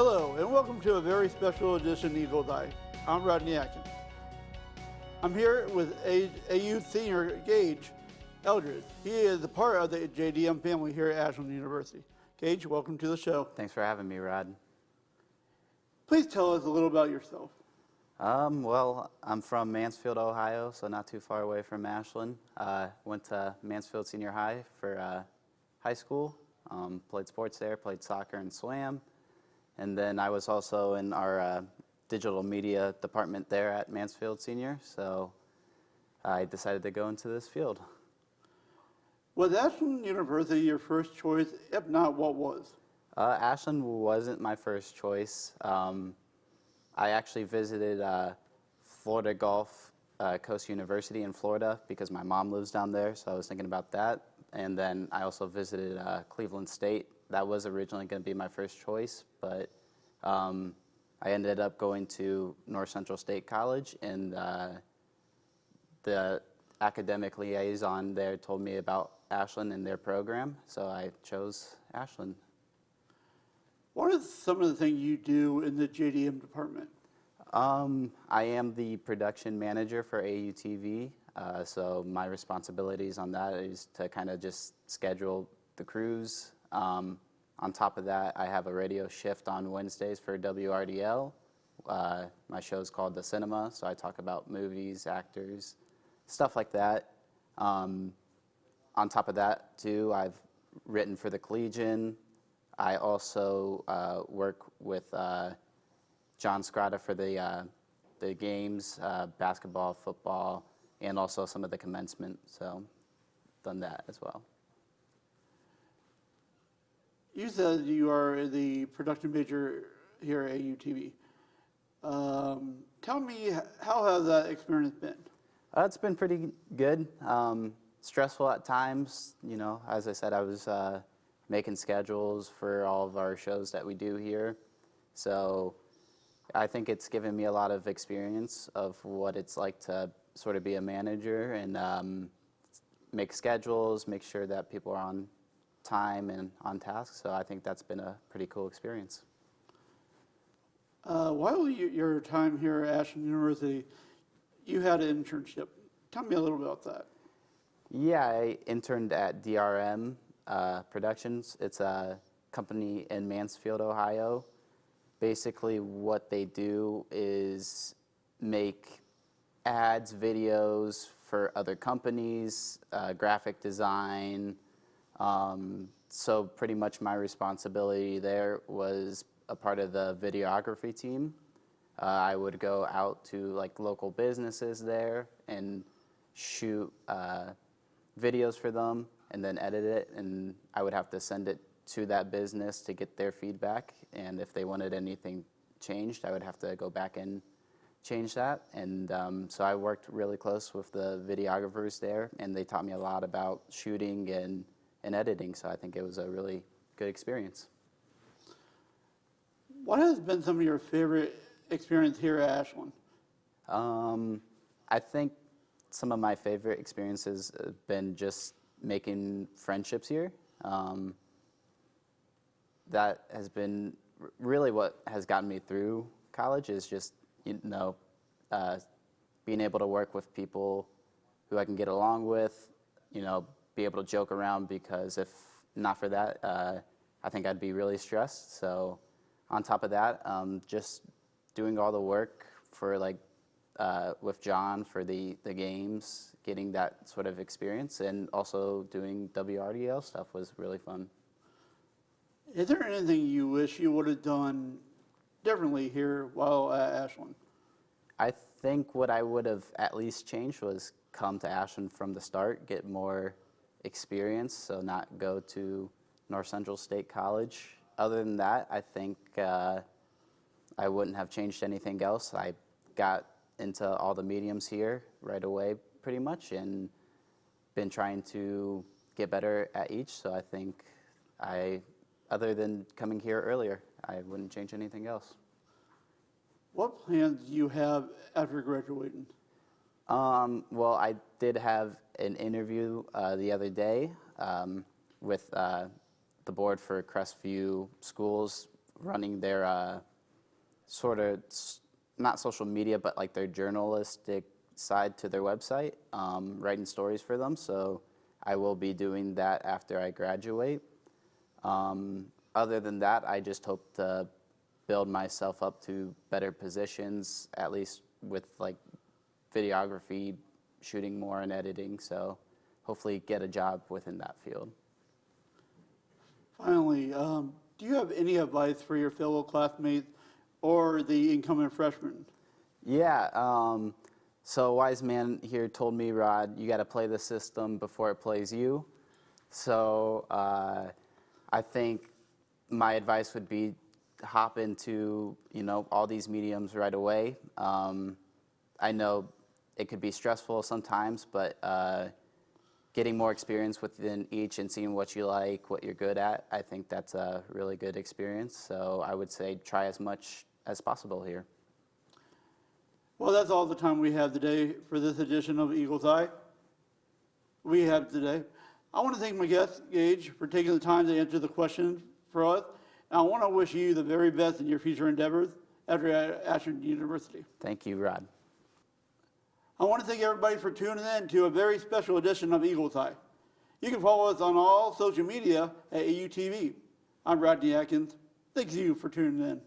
Hello, and welcome to a very special edition Eagle Eye. I'm Rodney Adkins. I'm here with AU senior Gage Eldridge. He is a part of the JDM family here at Ashland University. Gage, welcome to the show. Thanks for having me, Rod. Please tell us a little about yourself. Well, I'm from Mansfield, Ohio, so not too far away from Ashland. Went to Mansfield Senior High for high school, played sports there, played soccer and swam. And then I was also in our digital media department there at Mansfield Senior, so I decided to go into this field. Was Ashland University your first choice? If not, what was? Ashland wasn't my first choice. I actually visited Florida Gulf Coast University in Florida because my mom lives down there, so I was thinking about that. And then I also visited Cleveland State. That was originally going to be my first choice, but I ended up going to North Central State College, and the academic liaison there told me about Ashland and their program, so I chose Ashland. What are some of the things you do in the JDM department? I am the production manager for AUTV, so my responsibilities on that is to kind of just schedule the crews. On top of that, I have a radio shift on Wednesdays for WRDL. My show's called The Cinema, so I talk about movies, actors, stuff like that. On top of that, too, I've written for the Collegian. I also work with John Scrata for the games, basketball, football, and also some of the commencement, so done that as well. You said you are the production major here at AUTV. Tell me, how has that experience been? It's been pretty good. Stressful at times. You know, as I said, I was making schedules for all of our shows that we do here. So I think it's given me a lot of experience of what it's like to sort of be a manager and make schedules, make sure that people are on time and on task. So I think that's been a pretty cool experience. While your time here at Ashland University, you had an internship. Tell me a little bit about that. Yeah, I interned at DRM Productions. It's a company in Mansfield, Ohio. Basically, what they do is make ads, videos for other companies, graphic design. So pretty much my responsibility there was a part of the videography team. I would go out to like local businesses there and shoot videos for them and then edit it, and I would have to send it to that business to get their feedback, and if they wanted anything changed, I would have to go back and change that. And so I worked really close with the videographers there, and they taught me a lot about shooting and editing, so I think it was a really good experience. What has been some of your favorite experience here at Ashland? I think some of my favorite experiences have been just making friendships here. That has been really what has gotten me through college, is just, you know, being able to work with people who I can get along with, you know, be able to joke around, because if not for that, I think I'd be really stressed. So on top of that, just doing all the work for like with John for the games, getting that sort of experience, and also doing WRDL stuff was really fun. Is there anything you wish you would have done differently here while at Ashland? I think what I would have at least changed was come to Ashland from the start, get more experience, so not go to North Central State College. Other than that, I think I wouldn't have changed anything else. I got into all the mediums here right away pretty much, and been trying to get better at each, so I think other than coming here earlier, I wouldn't change anything else. What plans do you have after graduating? Well, I did have an interview the other day with the board for Crestview Schools running their sort of not social media, but like their journalistic side to their website, writing stories for them. So I will be doing that after I graduate. Other than that, I just hope to build myself up to better positions, at least with like videography, shooting more and editing. So hopefully get a job within that field. Finally, do you have any advice for your fellow classmates or the incoming freshmen? Yeah, so a wise man here told me, Rod, you got to play the system before it plays you. So I think my advice would be hop into, all these mediums right away. I know it could be stressful sometimes, but getting more experience within each and seeing what you like, what you're good at, I think that's a really good experience. So I would say try as much as possible here. Well, that's all the time we have today for this edition of Eagle's Eye. I want to thank my guest, Gage, for taking the time to answer the questions for us. And I want to wish you the very best in your future endeavors after Ashland University. Thank you, Rod. I want to thank everybody for tuning in to a very special edition of Eagle's Eye. You can follow us on all social media at AUTV. I'm Rodney Adkins. Thank you for tuning in.